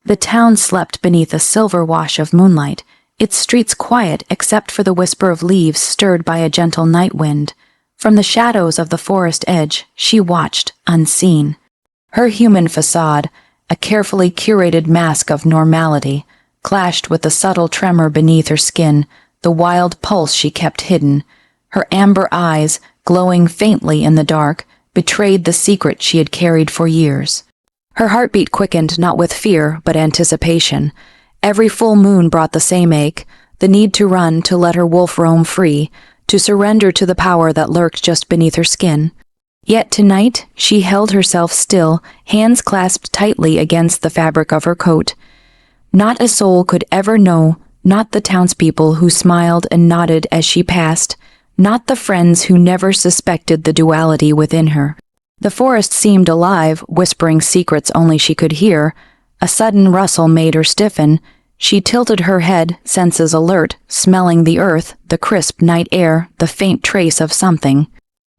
The town slept beneath a silver wash of moonlight, its streets quiet except for the whisper of leaves stirred by a gentle night wind. From the shadows of the forest edge, she watched, unseen. Her human facade, a carefully curated mask of normality, clashed with the subtle tremor beneath her skin, the wild pulse she kept hidden. Her amber eyes, glowing faintly in the dark, betrayed the secret she had carried for years. Her heartbeat quickened not with fear but anticipation. Every full moon brought the same ache, the need to run, to let her wolf roam free, to surrender to the power that lurked just beneath her skin. Yet tonight she held herself still, hands clasped tightly against the fabric of her coat. Not a soul could ever know, not the townspeople who smiled and nodded as she passed, not the friends who never suspected the duality within her. The forest seemed alive, whispering secrets only she could hear. A sudden rustle made her stiffen. She tilted her head, senses alert, smelling the earth, the crisp night air, the faint trace of something.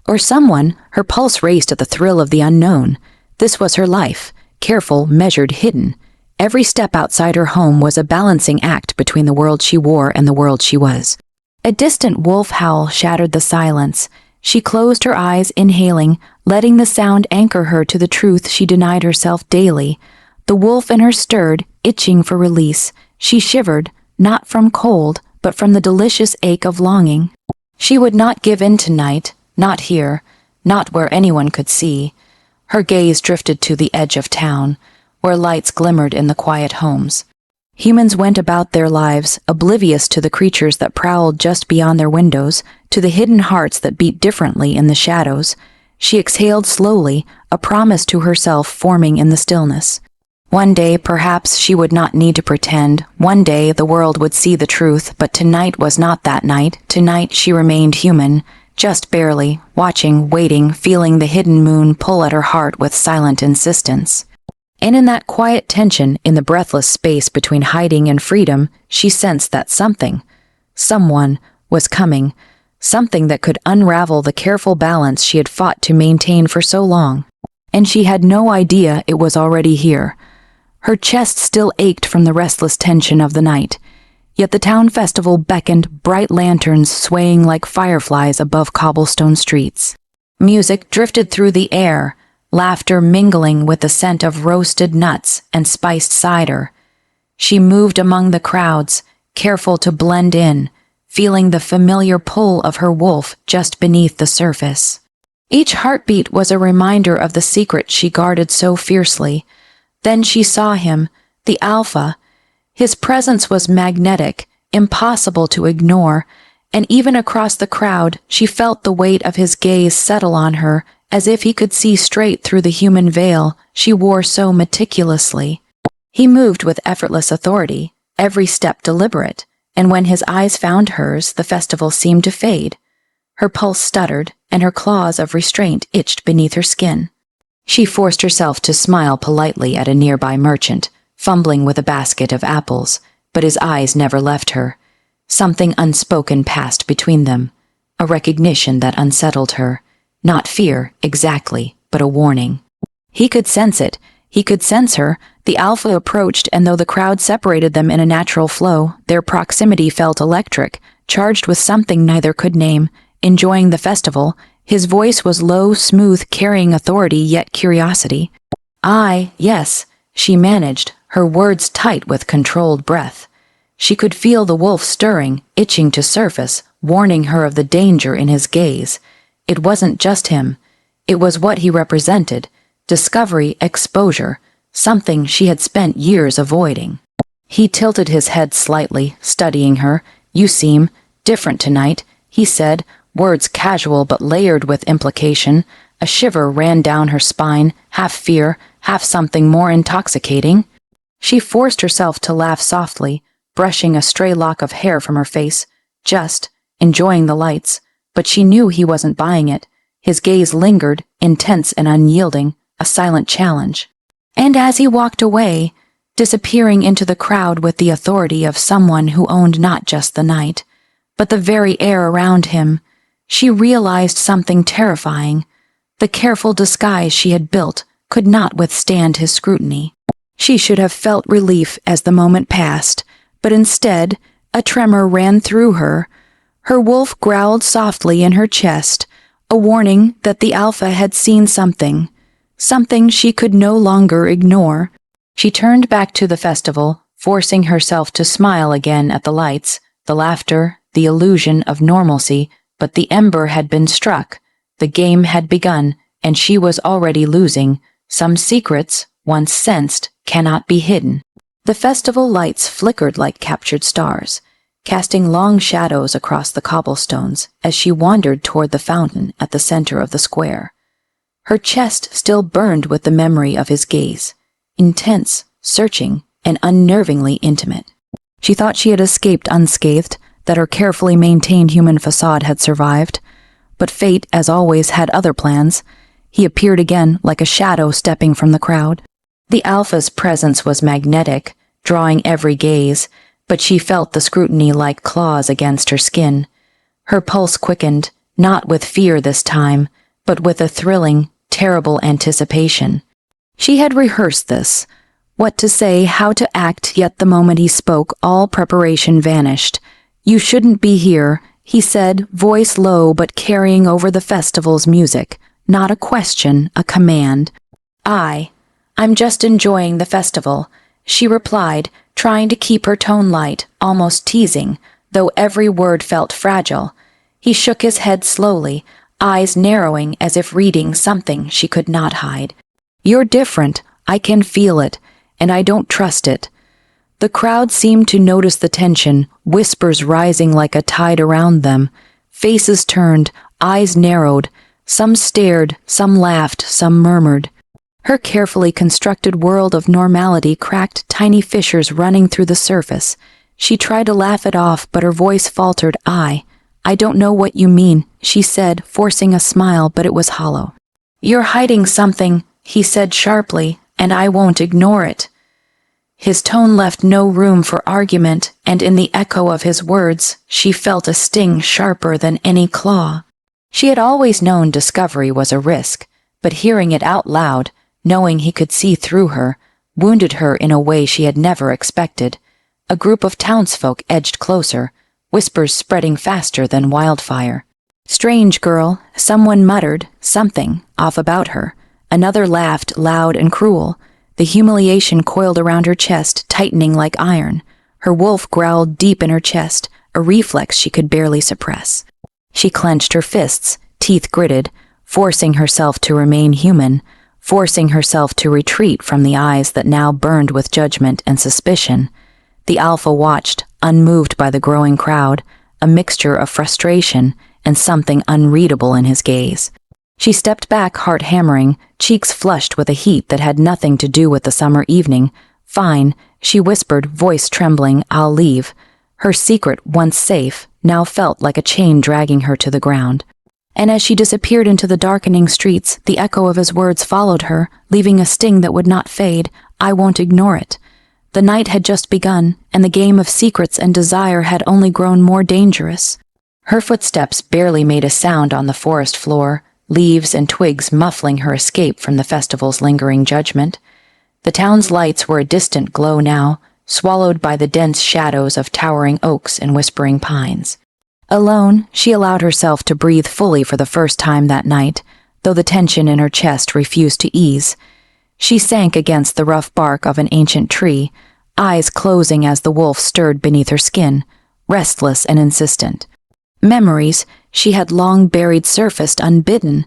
Or someone. Her pulse raced at the thrill of the unknown. This was her life, careful, measured, hidden. Every step outside her home was a balancing act between the world she wore and the world she was. A distant wolf howl shattered the silence. She closed her eyes, inhaling, letting the sound anchor her to the truth she denied herself daily. The wolf in her stirred, itching for release. She shivered, not from cold, but from the delicious ache of longing. She would not give in tonight, not here, not where anyone could see. Her gaze drifted to the edge of town, where lights glimmered in the quiet homes. Humans went about their lives, oblivious to the creatures that prowled just beyond their windows, to the hidden hearts that beat differently in the shadows. She exhaled slowly, a promise to herself forming in the stillness. One day, perhaps, she would not need to pretend. One day, the world would see the truth, but tonight was not that night. Tonight, she remained human, just barely, watching, waiting, feeling the hidden moon pull at her heart with silent insistence. And in that quiet tension, in the breathless space between hiding and freedom, she sensed that someone, was coming, something that could unravel the careful balance she had fought to maintain for so long. And she had no idea it was already here. Her chest still ached from the restless tension of the night. Yet the town festival beckoned, bright lanterns swaying like fireflies above cobblestone streets. Music drifted through the air, laughter mingling with the scent of roasted nuts and spiced cider. She moved among the crowds, careful to blend in, feeling the familiar pull of her wolf just beneath the surface. Each heartbeat was a reminder of the secret she guarded so fiercely. Then she saw him, the alpha. His presence was magnetic, impossible to ignore, and even across the crowd she felt the weight of his gaze settle on her, as if he could see straight through the human veil she wore so meticulously. He moved with effortless authority, every step deliberate, and when his eyes found hers, the festival seemed to fade. Her pulse stuttered, and her claws of restraint itched beneath her skin. She forced herself to smile politely at a nearby merchant, fumbling with a basket of apples, but his eyes never left her. Something unspoken passed between them, a recognition that unsettled her. Not fear, exactly, but a warning. He could sense it. He could sense her. The alpha approached, and though the crowd separated them in a natural flow, their proximity felt electric, charged with something neither could name. Enjoying the festival, his voice was low, smooth, carrying authority yet curiosity. Yes, she managed, her words tight with controlled breath. She could feel the wolf stirring, itching to surface, warning her of the danger in his gaze. It wasn't just him. It was what he represented. Discovery, exposure, something she had spent years avoiding. He tilted his head slightly, studying her. "You seem different tonight," he said, words casual but layered with implication. A shiver ran down her spine, half fear, half something more intoxicating. She forced herself to laugh softly, brushing a stray lock of hair from her face, just enjoying the lights. But she knew he wasn't buying it. His gaze lingered, intense and unyielding, a silent challenge. And as he walked away, disappearing into the crowd with the authority of someone who owned not just the night, but the very air around him, she realized something terrifying. The careful disguise she had built could not withstand his scrutiny. She should have felt relief as the moment passed, but instead, a tremor ran through her. Her wolf growled softly in her chest, a warning that the alpha had seen something she could no longer ignore. She turned back to the festival, forcing herself to smile again at the lights, the laughter, the illusion of normalcy, but the ember had been struck, the game had begun, and she was already losing. Some secrets, once sensed, cannot be hidden. The festival lights flickered like captured stars, casting long shadows across the cobblestones as she wandered toward the fountain at the center of the square. Her chest still burned with the memory of his gaze, intense, searching, and unnervingly intimate. She thought she had escaped unscathed, that her carefully maintained human facade had survived, but fate, as always, had other plans. He appeared again like a shadow stepping from the crowd. The alpha's presence was magnetic, drawing every gaze, but she felt the scrutiny like claws against her skin. Her pulse quickened, not with fear this time, but with a thrilling, terrible anticipation. She had rehearsed this. What to say, how to act, yet the moment he spoke, all preparation vanished. "You shouldn't be here," he said, voice low but carrying over the festival's music. Not a question, a command. "I'm just enjoying the festival," she replied, trying to keep her tone light, almost teasing, though every word felt fragile. He shook his head slowly, eyes narrowing as if reading something she could not hide. "You're different, I can feel it, and I don't trust it." The crowd seemed to notice the tension, whispers rising like a tide around them. Faces turned, eyes narrowed. Some stared, some laughed, some murmured. Her carefully constructed world of normality cracked tiny fissures running through the surface. She tried to laugh it off, but her voice faltered. I don't know what you mean," she said, forcing a smile, but it was hollow. "You're hiding something," he said sharply, "and I won't ignore it." His tone left no room for argument, and in the echo of his words, she felt a sting sharper than any claw. She had always known discovery was a risk, but hearing it out loud, knowing he could see through her, wounded her in a way she had never expected. A group of townsfolk edged closer, whispers spreading faster than wildfire. "Strange girl," someone muttered, something off about her. Another laughed loud and cruel. The humiliation coiled around her chest, tightening like iron. Her wolf growled deep in her chest, a reflex she could barely suppress. She clenched her fists, teeth gritted, forcing herself to remain human, forcing herself to retreat from the eyes that now burned with judgment and suspicion. The alpha watched, unmoved by the growing crowd, a mixture of frustration and something unreadable in his gaze. She stepped back, heart hammering, cheeks flushed with a heat that had nothing to do with the summer evening. "Fine," she whispered, voice trembling, "I'll leave." Her secret, once safe, now felt like a chain dragging her to the ground. And as she disappeared into the darkening streets, the echo of his words followed her, leaving a sting that would not fade. "I won't ignore it." The night had just begun, and the game of secrets and desire had only grown more dangerous. Her footsteps barely made a sound on the forest floor, leaves and twigs muffling her escape from the festival's lingering judgment. The town's lights were a distant glow now, swallowed by the dense shadows of towering oaks and whispering pines. Alone, she allowed herself to breathe fully for the first time that night, though the tension in her chest refused to ease. She sank against the rough bark of an ancient tree, eyes closing as the wolf stirred beneath her skin, restless and insistent. Memories she had long buried surfaced unbidden,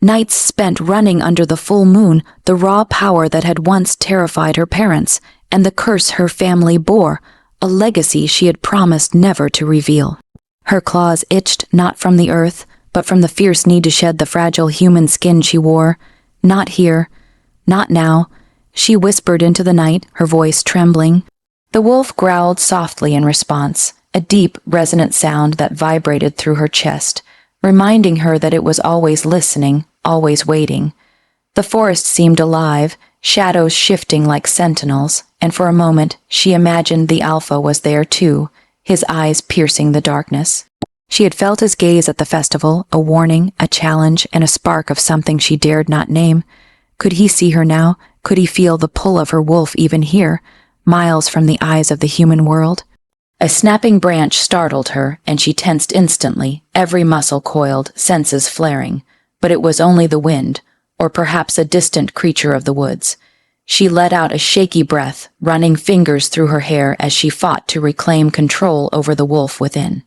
nights spent running under the full moon, the raw power that had once terrified her parents, and the curse her family bore, a legacy she had promised never to reveal. Her claws itched not from the earth, but from the fierce need to shed the fragile human skin she wore. "Not here, not now," she whispered into the night, her voice trembling. The wolf growled softly in response, a deep, resonant sound that vibrated through her chest, reminding her that it was always listening, always waiting. The forest seemed alive, shadows shifting like sentinels, and for a moment she imagined the alpha was there too, his eyes piercing the darkness. She had felt his gaze at the festival, a warning, a challenge, and a spark of something she dared not name. Could he see her now, Could he feel the pull of her wolf even here, miles from the eyes of the human world? A snapping branch startled her, and she tensed instantly, every muscle coiled, senses flaring. But it was only the wind, or perhaps a distant creature of the woods. She let out a shaky breath, running fingers through her hair as she fought to reclaim control over the wolf within.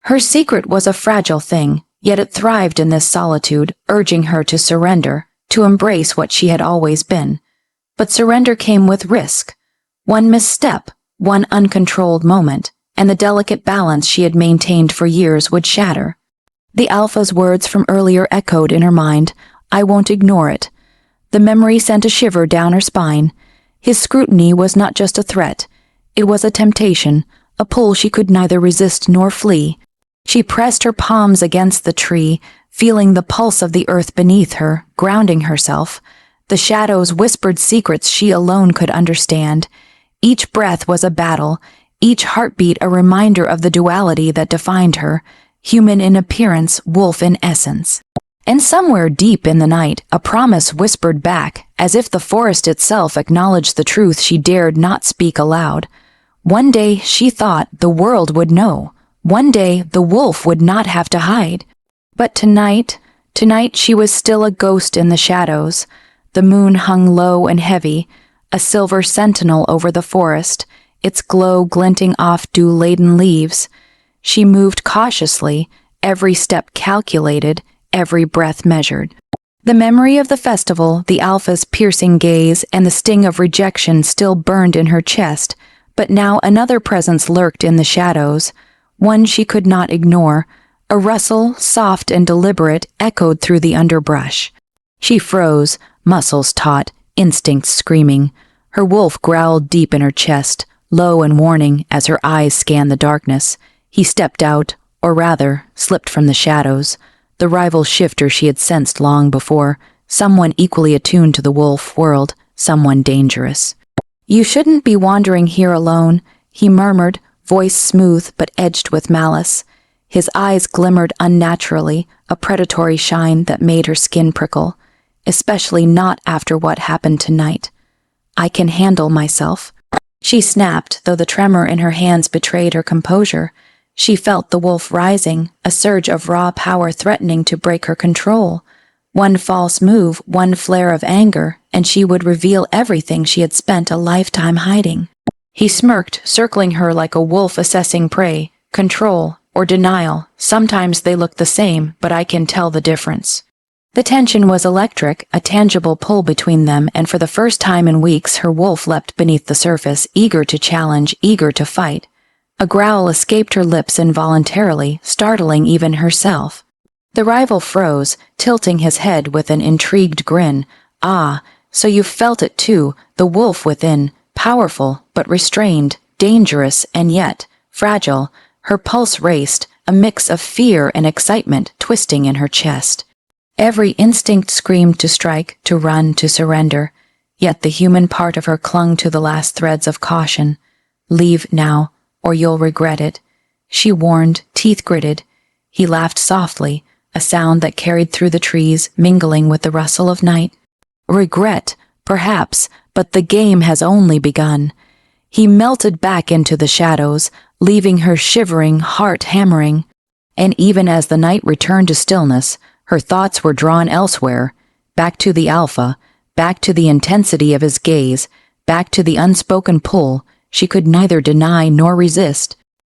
Her secret was a fragile thing, yet it thrived in this solitude, urging her to surrender, to embrace what she had always been. But surrender came with risk. One misstep, one uncontrolled moment, and the delicate balance she had maintained for years would shatter. The alpha's words from earlier echoed in her mind, "I won't ignore it." The memory sent a shiver down her spine. His scrutiny was not just a threat. It was a temptation, a pull she could neither resist nor flee. She pressed her palms against the tree, feeling the pulse of the earth beneath her, grounding herself. The shadows whispered secrets she alone could understand. Each breath was a battle, each heartbeat a reminder of the duality that defined her, human in appearance, wolf in essence. And somewhere deep in the night, a promise whispered back, as if the forest itself acknowledged the truth she dared not speak aloud. One day, she thought, the world would know. One day, the wolf would not have to hide. But tonight she was still a ghost in the shadows. The moon hung low and heavy, a silver sentinel over the forest, its glow glinting off dew-laden leaves. She moved cautiously, every step calculated, every breath measured. The memory of the festival, the alpha's piercing gaze, and the sting of rejection still burned in her chest, but now another presence lurked in the shadows, one she could not ignore. A rustle, soft and deliberate, echoed through the underbrush. She froze, muscles taut, instincts screaming. Her wolf growled deep in her chest, low and warning as her eyes scanned the darkness. He stepped out, or rather, slipped from the shadows. The rival shifter she had sensed long before, someone equally attuned to the wolf world, someone dangerous. "You shouldn't be wandering here alone," he murmured, voice smooth but edged with malice. His eyes glimmered unnaturally, a predatory shine that made her skin prickle, especially not after what happened tonight. "I can handle myself," she snapped, though the tremor in her hands betrayed her composure. She felt the wolf rising, a surge of raw power threatening to break her control. One false move, one flare of anger, and she would reveal everything she had spent a lifetime hiding. He smirked, circling her like a wolf assessing prey, control, or denial. "Sometimes they look the same, but I can tell the difference." The tension was electric, a tangible pull between them, and for the first time in weeks her wolf leapt beneath the surface, eager to challenge, eager to fight. A growl escaped her lips involuntarily, startling even herself. The rival froze, tilting his head with an intrigued grin. "Ah, so you felt it too, the wolf within, powerful but restrained, dangerous and yet fragile." Her pulse raced, a mix of fear and excitement twisting in her chest. Every instinct screamed to strike, to run, to surrender, yet the human part of her clung to the last threads of caution. "Leave now, or you'll regret it," she warned, teeth gritted. He laughed softly, a sound that carried through the trees, mingling with the rustle of night. "Regret, perhaps, but the game has only begun." He melted back into the shadows, leaving her shivering, heart hammering. And even as the night returned to stillness, her thoughts were drawn elsewhere, back to the alpha, back to the intensity of his gaze, back to the unspoken pull she could neither deny nor resist.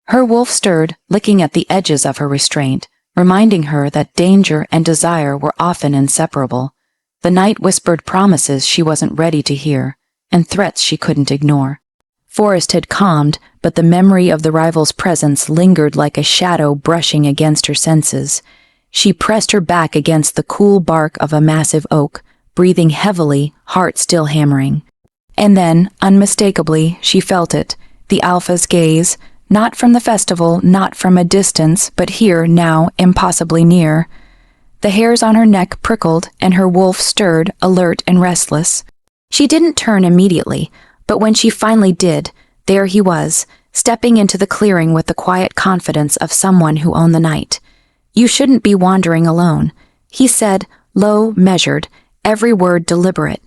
Her wolf stirred, licking at the edges of her restraint, reminding her that danger and desire were often inseparable. The night whispered promises she wasn't ready to hear, and threats she couldn't ignore. Forest had calmed, but the memory of the rival's presence lingered like a shadow brushing against her senses. She pressed her back against the cool bark of a massive oak, breathing heavily, heart still hammering. And then, unmistakably, she felt it, the alpha's gaze, not from the festival, not from a distance, but here, now, impossibly near. The hairs on her neck prickled, and her wolf stirred, alert and restless. She didn't turn immediately, but when she finally did, there he was, stepping into the clearing with the quiet confidence of someone who owned the night. "You shouldn't be wandering alone," he said, low, measured, every word deliberate.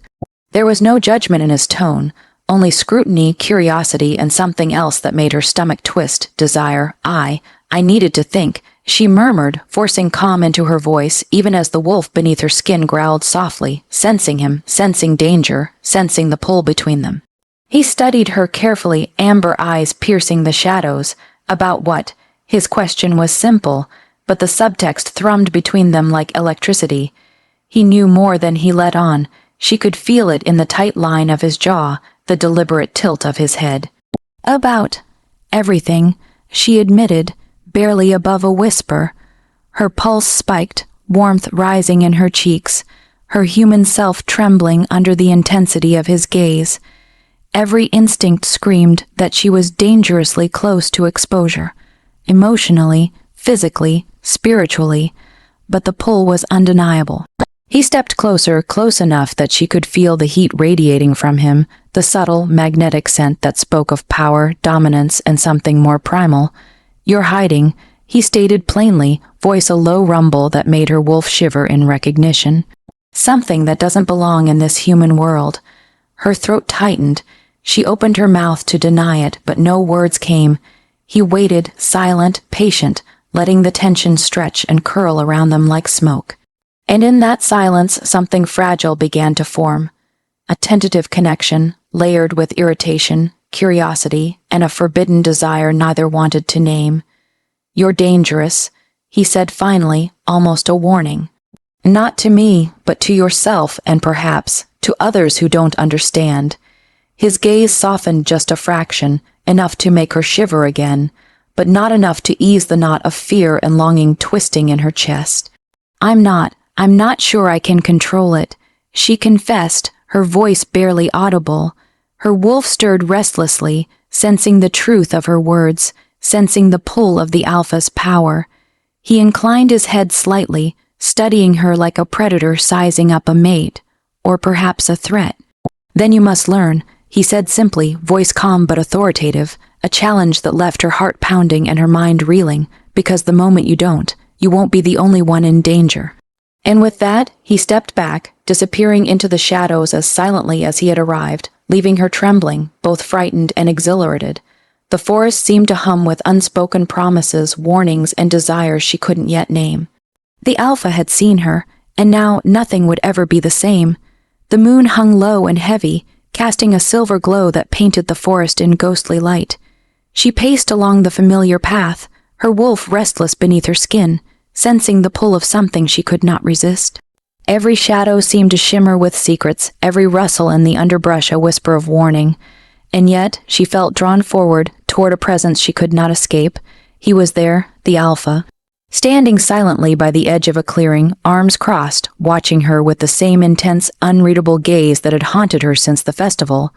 There was no judgment in his tone, only scrutiny, curiosity, and something else that made her stomach twist. Desire. I needed to think, she murmured, forcing calm into her voice, even as the wolf beneath her skin growled softly, sensing him, sensing danger, sensing the pull between them. He studied her carefully, amber eyes piercing the shadows. About what? His question was simple, but the subtext thrummed between them like electricity. He knew more than he let on. She could feel it in the tight line of his jaw, the deliberate tilt of his head. About everything, she admitted, barely above a whisper. Her pulse spiked, warmth rising in her cheeks, her human self trembling under the intensity of his gaze. Every instinct screamed that she was dangerously close to exposure, emotionally, physically, spiritually, but the pull was undeniable. He stepped closer, close enough that she could feel the heat radiating from him, the subtle, magnetic scent that spoke of power, dominance, and something more primal. "You're hiding," he stated plainly, voice a low rumble that made her wolf shiver in recognition. "Something that doesn't belong in this human world." Her throat tightened. She opened her mouth to deny it, but no words came. He waited, silent, patient, letting the tension stretch and curl around them like smoke. And in that silence, something fragile began to form. A tentative connection, layered with irritation, curiosity, and a forbidden desire neither wanted to name. "You're dangerous," he said finally, almost a warning. "Not to me, but to yourself and perhaps to others who don't understand." His gaze softened just a fraction, enough to make her shiver again, but not enough to ease the knot of fear and longing twisting in her chest. I'm not sure I can control it," she confessed, her voice barely audible. Her wolf stirred restlessly, sensing the truth of her words, sensing the pull of the alpha's power. He inclined his head slightly, studying her like a predator sizing up a mate, or perhaps a threat. "Then you must learn," he said simply, voice calm but authoritative, a challenge that left her heart pounding and her mind reeling, because the moment you don't, you won't be the only one in danger. And with that, he stepped back, disappearing into the shadows as silently as he had arrived, leaving her trembling, both frightened and exhilarated. The forest seemed to hum with unspoken promises, warnings, and desires she couldn't yet name. The alpha had seen her, and now nothing would ever be the same. The moon hung low and heavy, casting a silver glow that painted the forest in ghostly light. She paced along the familiar path, her wolf restless beneath her skin, sensing the pull of something she could not resist. Every shadow seemed to shimmer with secrets, every rustle in the underbrush a whisper of warning. And yet, she felt drawn forward, toward a presence she could not escape. He was there, the alpha, standing silently by the edge of a clearing, arms crossed, watching her with the same intense, unreadable gaze that had haunted her since the festival.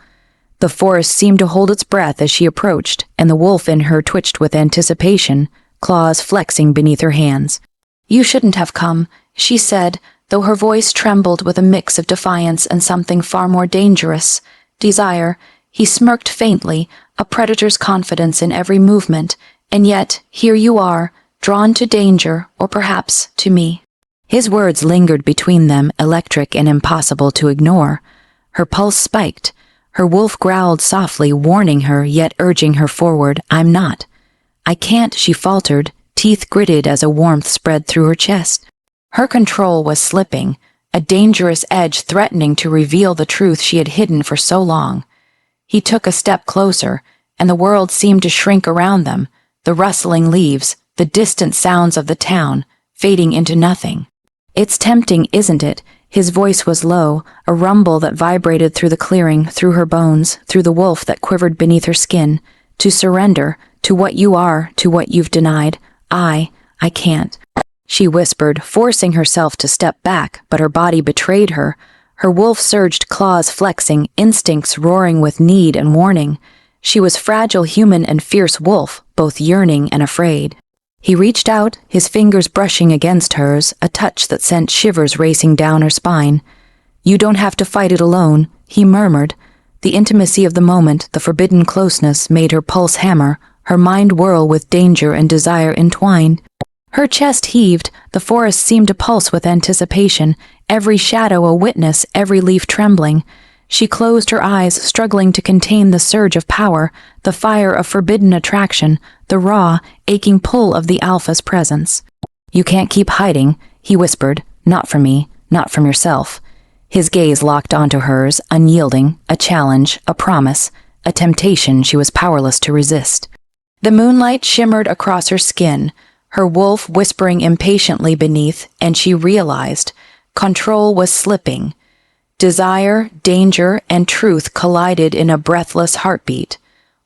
The forest seemed to hold its breath as she approached, and the wolf in her twitched with anticipation, claws flexing beneath her hands. "You shouldn't have come," she said, though her voice trembled with a mix of defiance and something far more dangerous. Desire. He smirked faintly, a predator's confidence in every movement, and yet, here you are, drawn to danger, or perhaps to me. His words lingered between them, electric and impossible to ignore. Her pulse spiked. Her wolf growled softly, warning her, yet urging her forward. "I'm not." "I can't," she faltered, teeth gritted as a warmth spread through her chest. Her control was slipping, a dangerous edge threatening to reveal the truth she had hidden for so long. He took a step closer, and the world seemed to shrink around them, the rustling leaves, the distant sounds of the town, fading into nothing. "It's tempting, isn't it?" His voice was low, a rumble that vibrated through the clearing, through her bones, through the wolf that quivered beneath her skin, to surrender, to what you are, to what you've denied. I can't," she whispered, forcing herself to step back, but her body betrayed her. Her wolf surged, claws flexing, instincts roaring with need and warning. She was fragile human and fierce wolf, both yearning and afraid. He reached out, his fingers brushing against hers, a touch that sent shivers racing down her spine. "You don't have to fight it alone," he murmured. The intimacy of the moment, the forbidden closeness, made her pulse hammer, her mind whirl with danger and desire entwined. Her chest heaved, the forest seemed to pulse with anticipation, every shadow a witness, every leaf trembling. She closed her eyes, struggling to contain the surge of power, the fire of forbidden attraction, the raw, aching pull of the Alpha's presence. "You can't keep hiding," he whispered. "Not from me, not from yourself." His gaze locked onto hers, unyielding, a challenge, a promise, a temptation she was powerless to resist. The moonlight shimmered across her skin, her wolf whispering impatiently beneath, and she realized control was slipping. Desire, danger, and truth collided in a breathless heartbeat.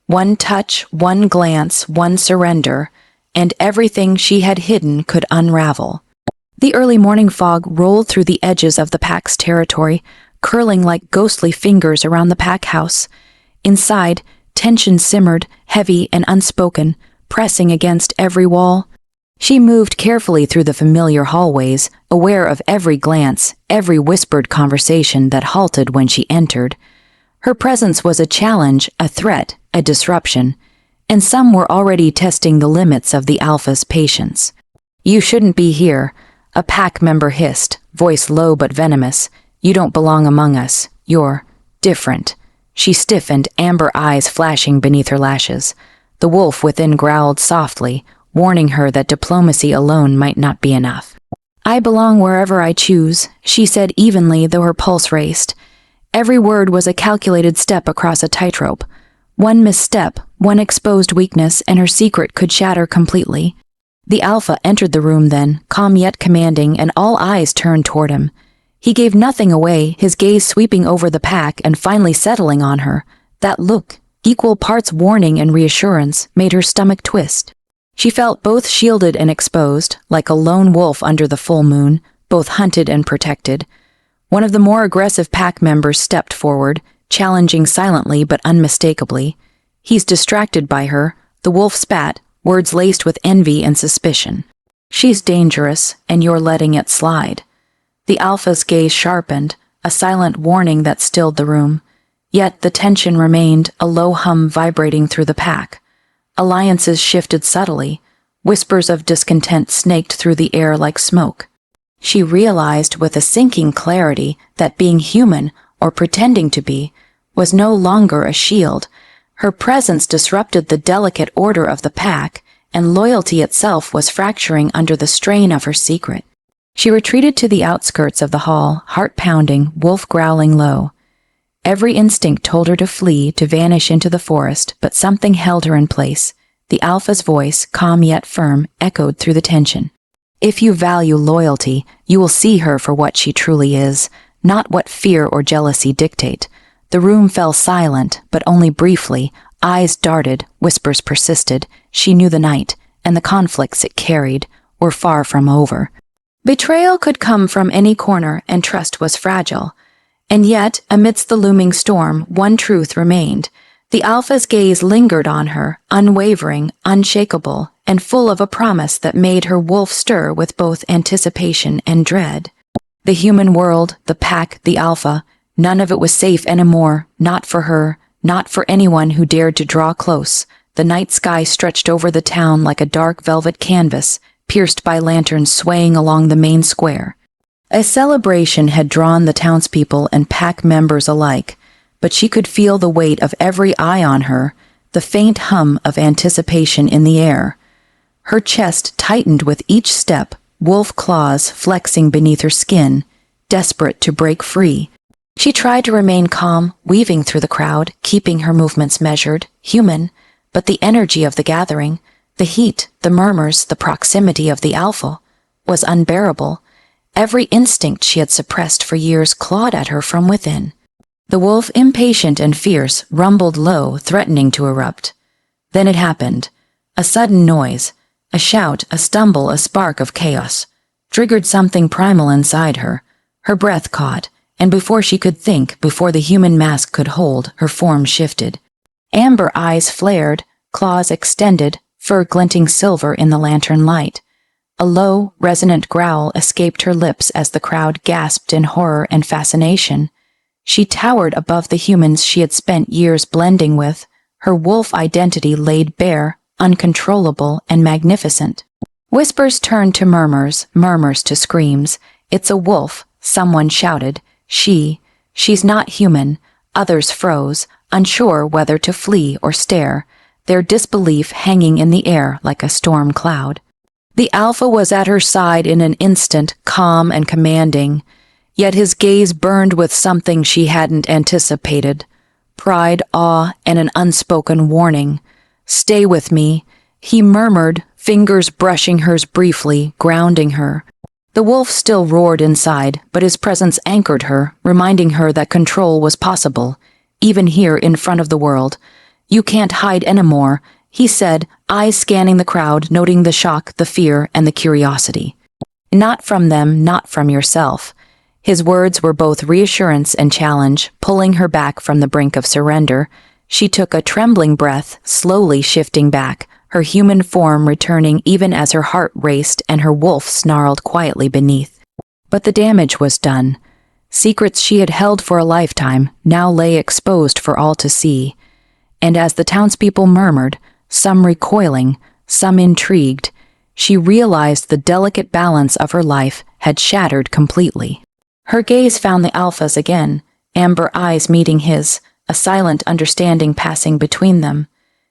One touch, one glance, one surrender, and everything she had hidden could unravel. The early morning fog rolled through the edges of the pack's territory, curling like ghostly fingers around the pack house. Inside, tension simmered, heavy and unspoken, pressing against every wall. She moved carefully through the familiar hallways, aware of every glance, every whispered conversation that halted when she entered. Her presence was a challenge, a threat, a disruption, and some were already testing the limits of the Alpha's patience. "You shouldn't be here," a pack member hissed, voice low but venomous. "You don't belong among us. You're different." She stiffened, amber eyes flashing beneath her lashes. The wolf within growled softly, warning her that diplomacy alone might not be enough. "I belong wherever I choose," she said evenly, though her pulse raced. Every word was a calculated step across a tightrope. One misstep, one exposed weakness, and her secret could shatter completely. The Alpha entered the room then, calm yet commanding, and all eyes turned toward him. He gave nothing away, his gaze sweeping over the pack and finally settling on her. That look, equal parts warning and reassurance, made her stomach twist. She felt both shielded and exposed, like a lone wolf under the full moon, both hunted and protected. One of the more aggressive pack members stepped forward, challenging silently but unmistakably. "He's distracted by her," the wolf spat, words laced with envy and suspicion. "She's dangerous, and you're letting it slide." The Alpha's gaze sharpened, a silent warning that stilled the room. Yet the tension remained, a low hum vibrating through the pack. Alliances shifted subtly. Whispers of discontent snaked through the air like smoke. She realized with a sinking clarity that being human, or pretending to be, was no longer a shield. Her presence disrupted the delicate order of the pack, and loyalty itself was fracturing under the strain of her secret. She retreated to the outskirts of the hall, heart pounding, wolf growling low. Every instinct told her to flee, to vanish into the forest, but something held her in place. The Alpha's voice, calm yet firm, echoed through the tension. "If you value loyalty, you will see her for what she truly is, not what fear or jealousy dictate." The room fell silent, but only briefly. Eyes darted, whispers persisted. She knew the night, and the conflicts it carried, were far from over. Betrayal could come from any corner, and trust was fragile. And yet, amidst the looming storm, one truth remained. The Alpha's gaze lingered on her, unwavering, unshakable, and full of a promise that made her wolf stir with both anticipation and dread. The human world, the pack, the Alpha, none of it was safe anymore, not for her, not for anyone who dared to draw close. The night sky stretched over the town like a dark velvet canvas, pierced by lanterns swaying along the main square. A celebration had drawn the townspeople and pack members alike, but she could feel the weight of every eye on her, the faint hum of anticipation in the air. Her chest tightened with each step, wolf claws flexing beneath her skin, desperate to break free. She tried to remain calm, weaving through the crowd, keeping her movements measured, human, but the energy of the gathering, the heat, the murmurs, the proximity of the Alpha, was unbearable. Every instinct she had suppressed for years clawed at her from within. The wolf, impatient and fierce, rumbled low, threatening to erupt. Then it happened. A sudden noise, a shout, a stumble, a spark of chaos, triggered something primal inside her. Her breath caught, and before she could think, before the human mask could hold, her form shifted. Amber eyes flared, claws extended, fur glinting silver in the lantern light. A low, resonant growl escaped her lips as the crowd gasped in horror and fascination. She towered above the humans she had spent years blending with, her wolf identity laid bare, uncontrollable and magnificent. Whispers turned to murmurs, murmurs to screams. "It's a wolf," someone shouted. She's not human. Others froze, unsure whether to flee or stare, their disbelief hanging in the air like a storm cloud. The Alpha was at her side in an instant, calm and commanding, yet his gaze burned with something she hadn't anticipated. Pride, awe, and an unspoken warning. "Stay with me," he murmured, fingers brushing hers briefly, grounding her. The wolf still roared inside, but his presence anchored her, reminding her that control was possible, even here in front of the world. "You can't hide anymore," he said, eyes scanning the crowd, noting the shock, the fear, and the curiosity. "Not from them, not from yourself." His words were both reassurance and challenge, pulling her back from the brink of surrender. She took a trembling breath, slowly shifting back, her human form returning even as her heart raced and her wolf snarled quietly beneath. But the damage was done. Secrets she had held for a lifetime now lay exposed for all to see. And as the townspeople murmured, some recoiling, some intrigued, she realized the delicate balance of her life had shattered completely. Her gaze found the Alpha's again, amber eyes meeting his, a silent understanding passing between them.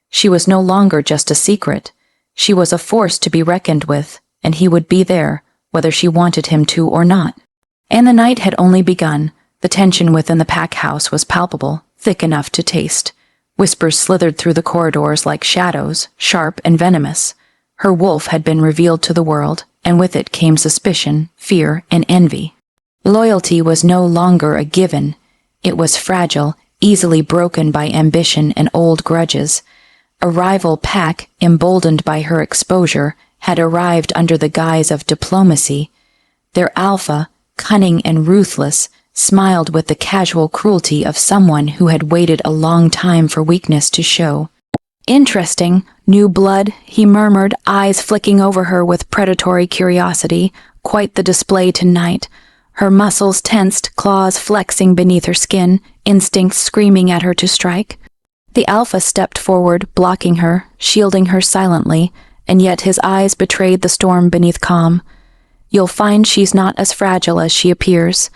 She was no longer just a secret. She was a force to be reckoned with, and he would be there, whether she wanted him to or not. And the night had only begun. The tension within the pack house was palpable, thick enough to taste. Whispers slithered through the corridors like shadows, sharp and venomous. Her wolf had been revealed to the world, and with it came suspicion, fear, and envy. Loyalty was no longer a given. It was fragile, easily broken by ambition and old grudges. A rival pack, emboldened by her exposure, had arrived under the guise of diplomacy. Their Alpha, cunning and ruthless, smiled with the casual cruelty of someone who had waited a long time for weakness to show. "Interesting, new blood," he murmured, eyes flicking over her with predatory curiosity. "Quite the display tonight." Her muscles tensed, claws flexing beneath her skin, instincts screaming at her to strike. The Alpha stepped forward, blocking her, shielding her silently, and yet his eyes betrayed the storm beneath calm. "You'll find she's not as fragile as she appears,"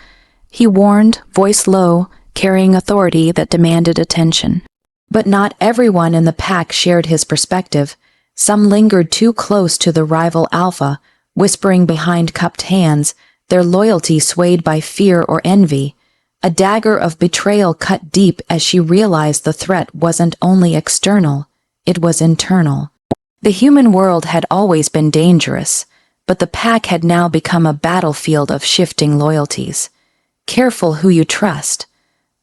he warned, voice low, carrying authority that demanded attention. But not everyone in the pack shared his perspective. Some lingered too close to the rival Alpha, whispering behind cupped hands, their loyalty swayed by fear or envy. A dagger of betrayal cut deep as she realized the threat wasn't only external, it was internal. The human world had always been dangerous, but the pack had now become a battlefield of shifting loyalties. "Careful who you trust."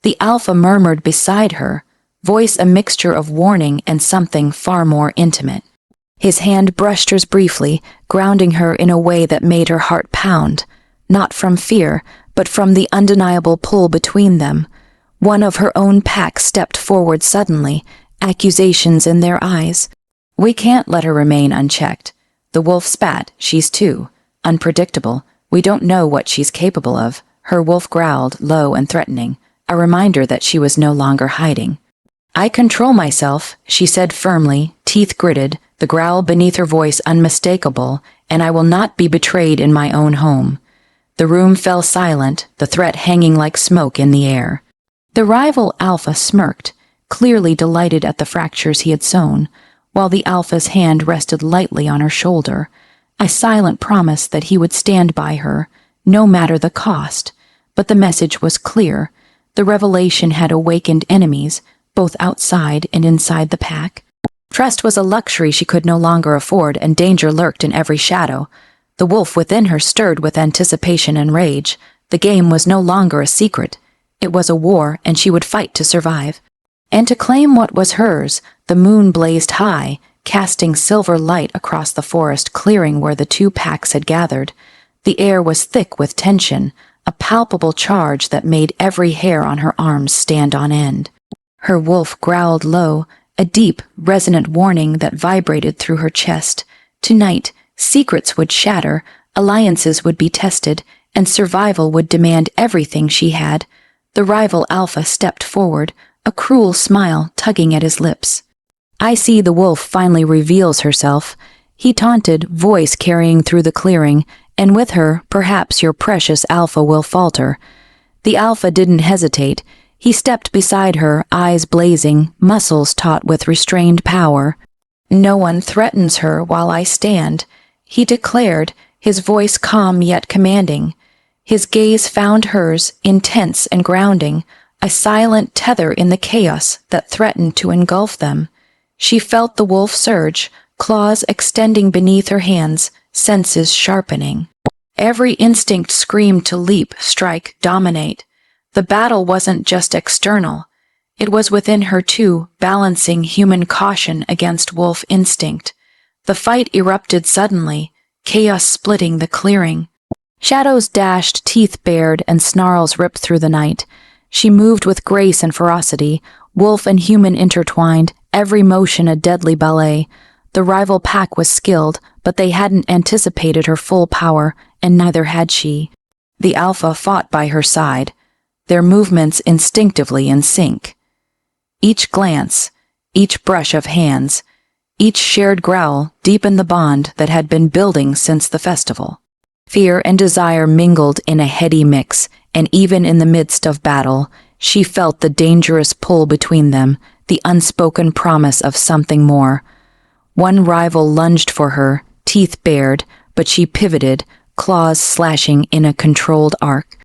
The Alpha murmured beside her, voice a mixture of warning and something far more intimate. His hand brushed hers briefly, grounding her in a way that made her heart pound, not from fear, but from the undeniable pull between them. One of her own pack stepped forward suddenly, accusations in their eyes. "We can't let her remain unchecked." The wolf spat. "She's too unpredictable. We don't know what she's capable of." Her wolf growled, low and threatening, a reminder that she was no longer hiding. "I control myself," she said firmly, teeth gritted, the growl beneath her voice unmistakable, "and I will not be betrayed in my own home." The room fell silent, the threat hanging like smoke in the air. The rival Alpha smirked, clearly delighted at the fractures he had sown, while the Alpha's hand rested lightly on her shoulder, a silent promise that he would stand by her, no matter the cost. But the message was clear. The revelation had awakened enemies, both outside and inside the pack. Trust was a luxury she could no longer afford, and danger lurked in every shadow. The wolf within her stirred with anticipation and rage. The game was no longer a secret. It was a war, and she would fight to survive. And to claim what was hers, the moon blazed high, casting silver light across the forest clearing where the two packs had gathered. The air was thick with tension, a palpable charge that made every hair on her arms stand on end. Her wolf growled low, a deep, resonant warning that vibrated through her chest. Tonight, secrets would shatter, alliances would be tested, and survival would demand everything she had. The rival Alpha stepped forward, a cruel smile tugging at his lips. "I see the wolf finally reveals herself," he taunted, voice carrying through the clearing, "and with her, perhaps your precious Alpha will falter." The Alpha didn't hesitate. He stepped beside her, eyes blazing, muscles taut with restrained power. "No one threatens her while I stand," he declared, his voice calm yet commanding. His gaze found hers, intense and grounding, a silent tether in the chaos that threatened to engulf them. She felt the wolf surge, claws extending beneath her hands, senses sharpening. Every instinct screamed to leap, strike, dominate. The battle wasn't just external. It was within her too, balancing human caution against wolf instinct. The fight erupted suddenly, chaos splitting the clearing. Shadows dashed, teeth bared, and snarls ripped through the night. She moved with grace and ferocity, wolf and human intertwined, every motion a deadly ballet. The rival pack was skilled, but they hadn't anticipated her full power, and neither had she. The alpha fought by her side, their movements instinctively in sync. Each glance, each brush of hands, each shared growl deepened the bond that had been building since the festival. Fear and desire mingled in a heady mix, and even in the midst of battle, she felt the dangerous pull between them, the unspoken promise of something more. One rival lunged for her, teeth bared, but she pivoted, claws slashing in a controlled arc.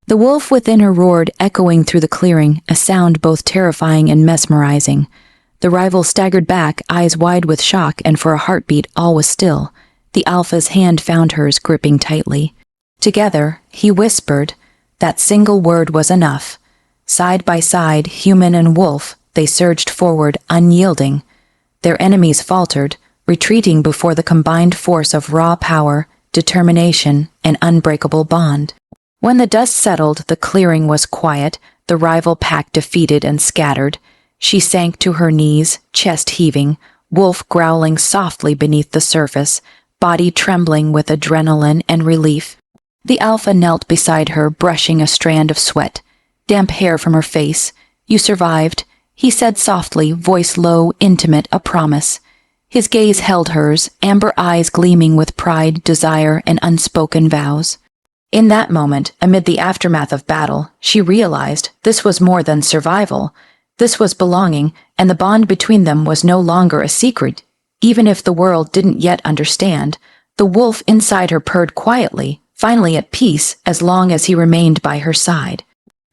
The wolf within her roared, echoing through the clearing, a sound both terrifying and mesmerizing. The rival staggered back, eyes wide with shock, and for a heartbeat all was still. The alpha's hand found hers, gripping tightly. Together, he whispered, that single word was enough. Side by side, human and wolf, they surged forward, unyielding. Their enemies faltered, retreating before the combined force of raw power, determination, and unbreakable bond. When the dust settled, the clearing was quiet, the rival pack defeated and scattered. She sank to her knees, chest heaving, wolf growling softly beneath the surface, body trembling with adrenaline and relief. The alpha knelt beside her, brushing a strand of sweat, damp hair from her face. "You survived," he said softly, voice low, intimate, a promise. His gaze held hers, amber eyes gleaming with pride, desire, and unspoken vows. In that moment, amid the aftermath of battle, she realized this was more than survival. This was belonging, and the bond between them was no longer a secret. Even if the world didn't yet understand, the wolf inside her purred quietly, finally at peace as long as he remained by her side.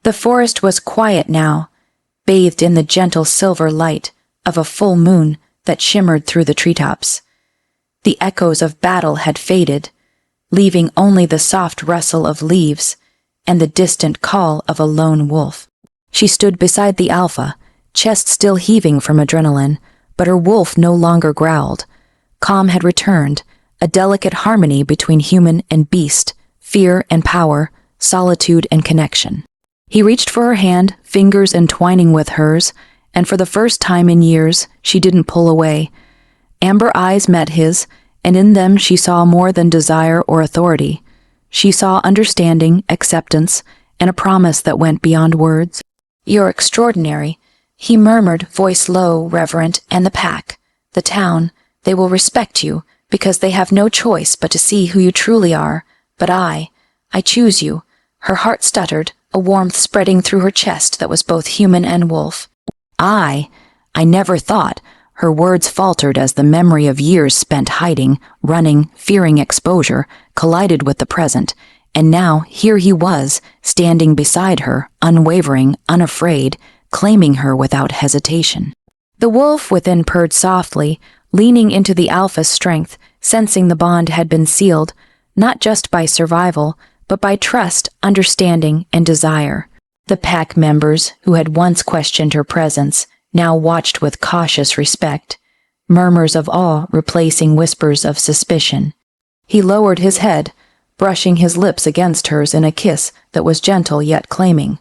The forest was quiet now, bathed in the gentle silver light of a full moon that shimmered through the treetops. The echoes of battle had faded, leaving only the soft rustle of leaves and the distant call of a lone wolf. She stood beside the alpha, chest still heaving from adrenaline, but her wolf no longer growled. Calm had returned, a delicate harmony between human and beast, fear and power, solitude and connection. He reached for her hand, fingers entwining with hers, and for the first time in years, she didn't pull away. Amber eyes met his, and in them she saw more than desire or authority. She saw understanding, acceptance, and a promise that went beyond words. "You're extraordinary," he murmured, voice low, reverent, "and the pack, the town, they will respect you, because they have no choice but to see who you truly are. But I choose you." Her heart stuttered, a warmth spreading through her chest that was both human and wolf. I never thought. Her words faltered as the memory of years spent hiding, running, fearing exposure, collided with the present, and now here he was, standing beside her, unwavering, unafraid, claiming her without hesitation. The wolf within purred softly, leaning into the alpha's strength, sensing the bond had been sealed, not just by survival, but by trust, understanding, and desire. The pack members, who had once questioned her presence, now watched with cautious respect, murmurs of awe replacing whispers of suspicion. He lowered his head, brushing his lips against hers in a kiss that was gentle yet claiming.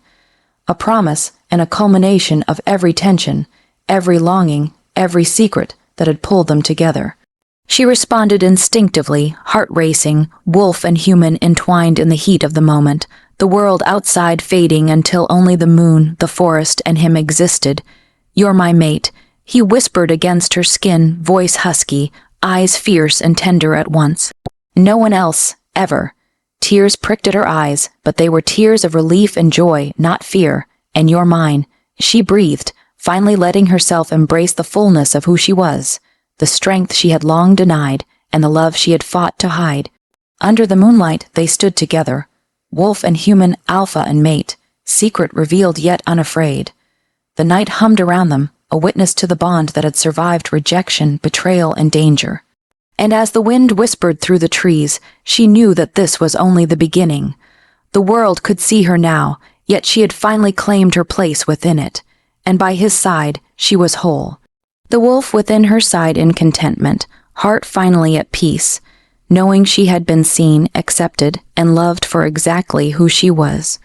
A promise and a culmination of every tension, every longing, every secret that had pulled them together. She responded instinctively, heart racing, wolf and human entwined in the heat of the moment, the world outside fading until only the moon, the forest, and him existed. "You're my mate," he whispered against her skin, voice husky, eyes fierce and tender at once. "No one else, ever." Tears pricked at her eyes, but they were tears of relief and joy, not fear, And you're mine, she breathed, finally letting herself embrace the fullness of who she was, the strength she had long denied, and the love she had fought to hide. Under the moonlight, they stood together, wolf and human, alpha and mate, secret revealed yet unafraid. The night hummed around them, a witness to the bond that had survived rejection, betrayal, and danger. And as the wind whispered through the trees, she knew that this was only the beginning. The world could see her now, yet she had finally claimed her place within it, and by his side she was whole. The wolf within her sighed in contentment, heart finally at peace, knowing she had been seen, accepted, and loved for exactly who she was.